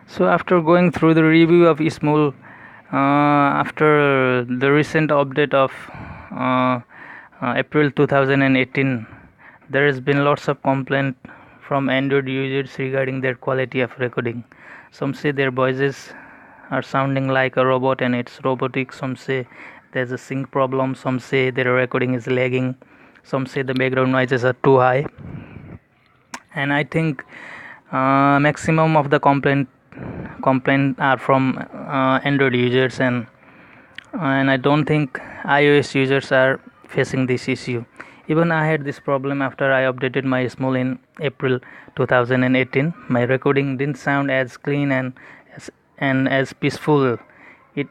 So after going through the review of Smule, after the recent update of uh, April 2018, there has been lots of complaint from Android users regarding their quality of recording. Some say their voices are sounding like a robot and it's robotic. Some say there's a sync problem. Some say their recording is lagging. Some say the background noises are too high. And I think maximum of the complaint are from Android users, and I don't think iOS users are facing this issue. Even I had this problem after I updated my Smule in April 2018. My recording didn't sound as clean and as peaceful it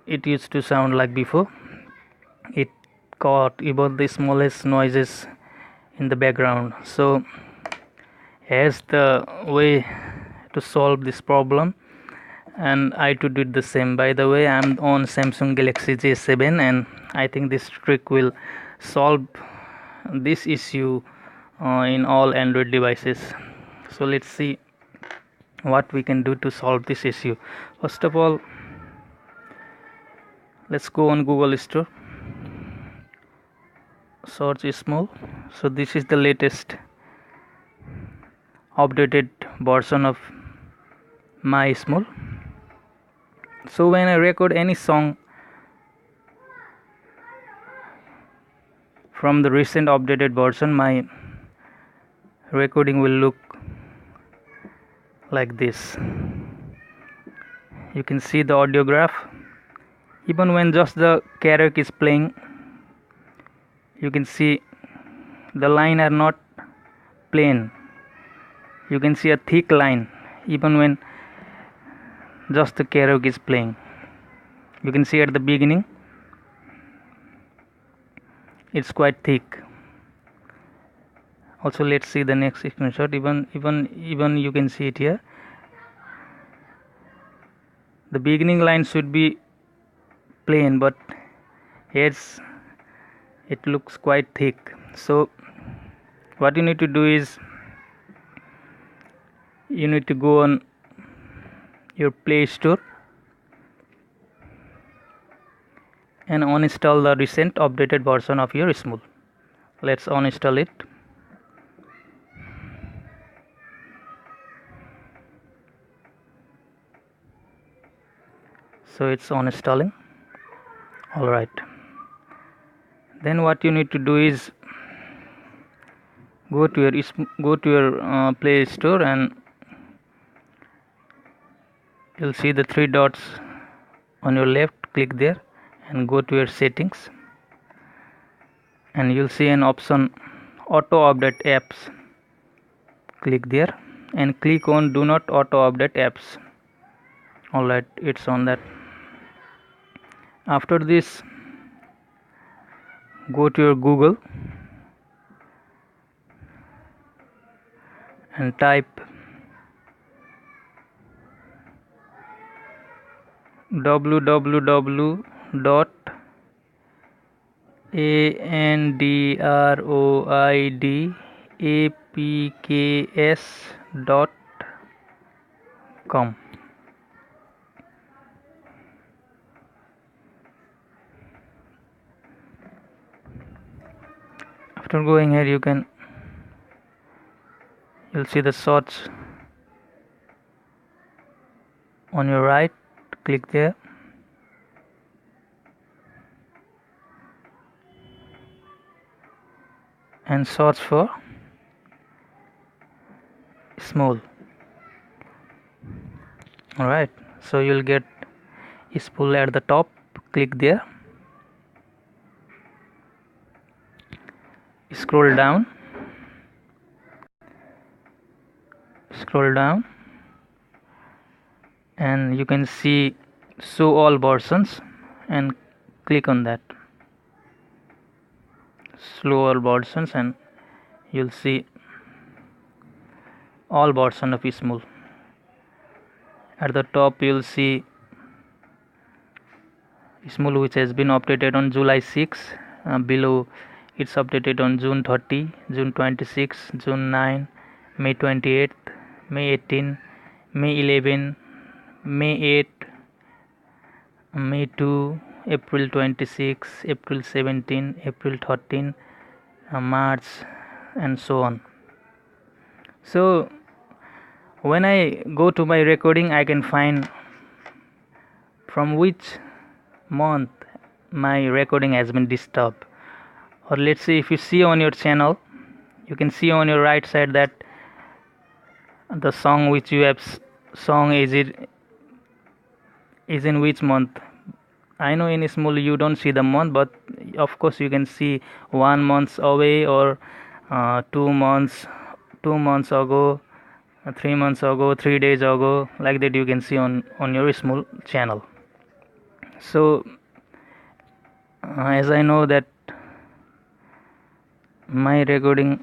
it used to sound like before. It caught even the smallest noises in the background. So as the way to solve this problem, and I too did the same. By the way, I'm on Samsung Galaxy J7 and I think this trick will solve this issue in all Android devices. So let's see what we can do to solve this issue. First of all, let's go on Google Store, search Smule. So this is the latest updated version of my Smule. So when I record any song from the recent updated version, my recording will look like this. You can see the audio graph. Even when just the karaoke is playing, you can see the line are not plain. You can see a thick line even when just the karaoke is playing. You can see at the beginning it's quite thick. Also, let's see the next screenshot. Even you can see it here. The beginning line should be plain, but it looks quite thick. So what you need to do is you need to go on your Play Store and uninstall the recent updated version of your Smule. Let's uninstall it. So it's uninstalling. Alright, then what you need to do is go to your Play Store and you'll see the three dots on your left. Click there and go to your settings and you'll see an option auto update apps. Click there and click on do not auto update apps. Alright, it's on that. After this, go to your Google and type www.androidapks.com. After going here, you'll see the search on your right. Click there and search for Smule. Alright, so you'll get Smule at the top. Click there, scroll down, and you can see show all versions and click on that. Show all versions and you'll see all versions of Smule. At the top you'll see Smule which has been updated on July 6. Below it's updated on June 30, June 26, June 9, May 28, May 18, May 11, May 8, May 2, April 26, April 17, April 13, March, and so on. So when I go to my recording, I can find from which month my recording has been disturbed. Or let's say if you see on your channel, you can see on your right side that the song which you have sung is in which month. I know in Smule you don't see the month, but of course you can see 1 month away, or 2 months, 2 months ago, 3 months ago, 3 days ago, like that you can see on your Smule channel. So as I know that my recording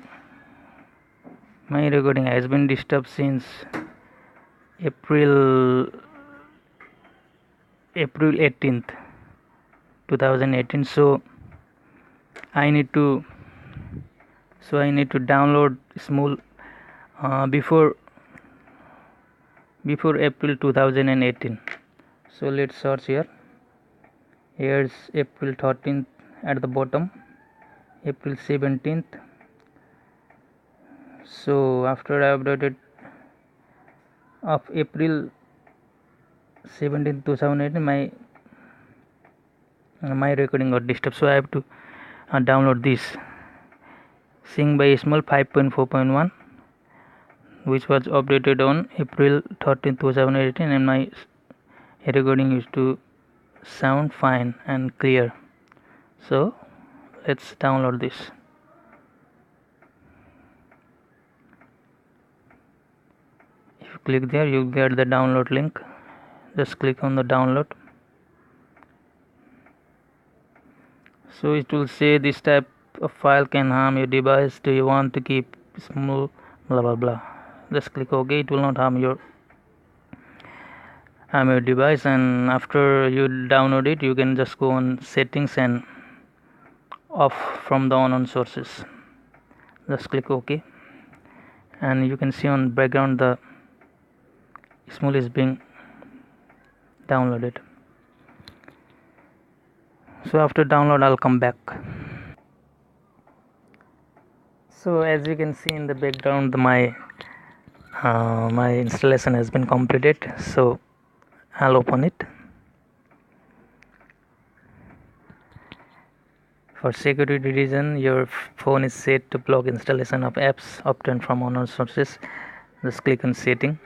has been disturbed since April 18th 2018. So I need to download Smule before April 2018. So let's search here. Here's April 13th at the bottom, April 17th. So after I updated of April 17th 2018, my recording got disturbed. So I have to download this Sing by Smule 5.4.1, which was updated on April 13th 2018, and my recording used to sound fine and clear. So let's download this. If you click there, you get the download link. Just click on the download. So it will say this type of file can harm your device. Do you want to keep Smule blah blah blah. Just click OK. It will not harm your device, and after you download it, you can just go on settings and off from the unknown sources. Just click OK, and you can see on background the Smule is being downloaded. So after download, I'll come back. So as you can see in the background, my installation has been completed. So I'll open it. For security reason, your phone is set to block installation of apps obtained from unknown sources. Just click on setting,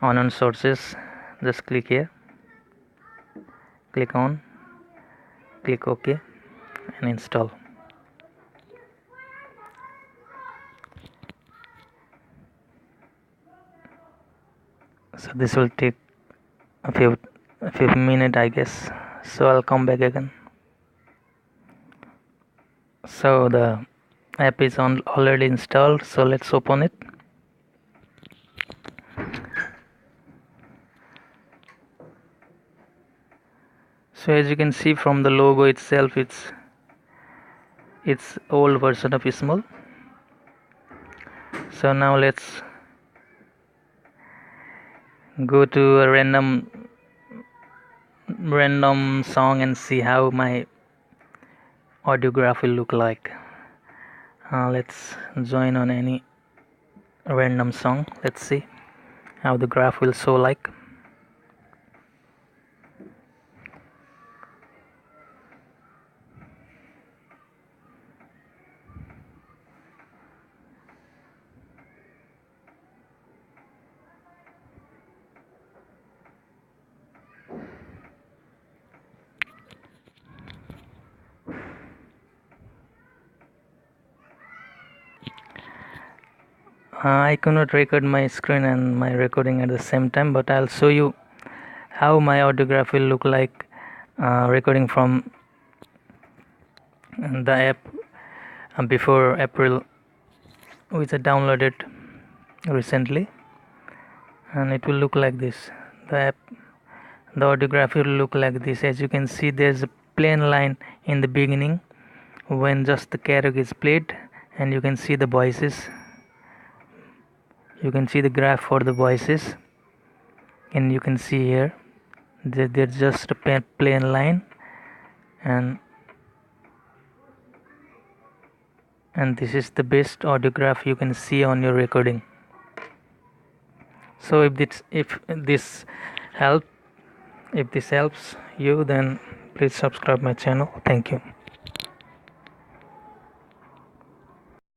unknown sources. Just click here, click on, click OK, and install. So this will take a few minutes, I guess. So I'll come back again. So the app is already installed. So let's open it. So as you can see from the logo itself, it's old version of Smule. So now let's go to a random song and see how my audio graph will look like. Let's join on any random song. Let's see how the graph will show like. I cannot record my screen and my recording at the same time, but I'll show you how my audio graph will look like recording from the app before April, which I downloaded recently, and it will look like this. The audio graph will look like this. As you can see, there's a plain line in the beginning when just the karaoke is played, and you can see the voices. You can see the graph for the voices, and you can see here there's just a plain line, and this is the best audio graph you can see on your recording. So if this help if this helps you, then please subscribe my channel. Thank you.